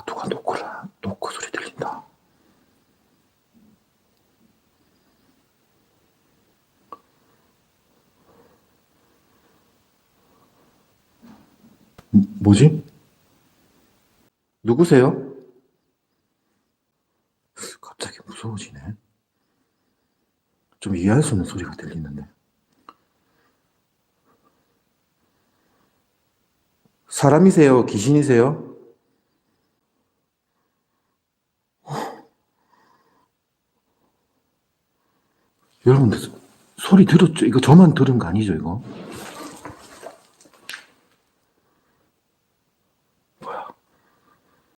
누가 노크 소리 들린다. 뭐지? 누구세요? 갑자기 무서워지네. 좀 이해할 수 없는 소리가 들리는데. 사람이세요? 귀신이세요? 여러분들 소리 들었죠? 이거 저만 들은 거 아니죠, 이거?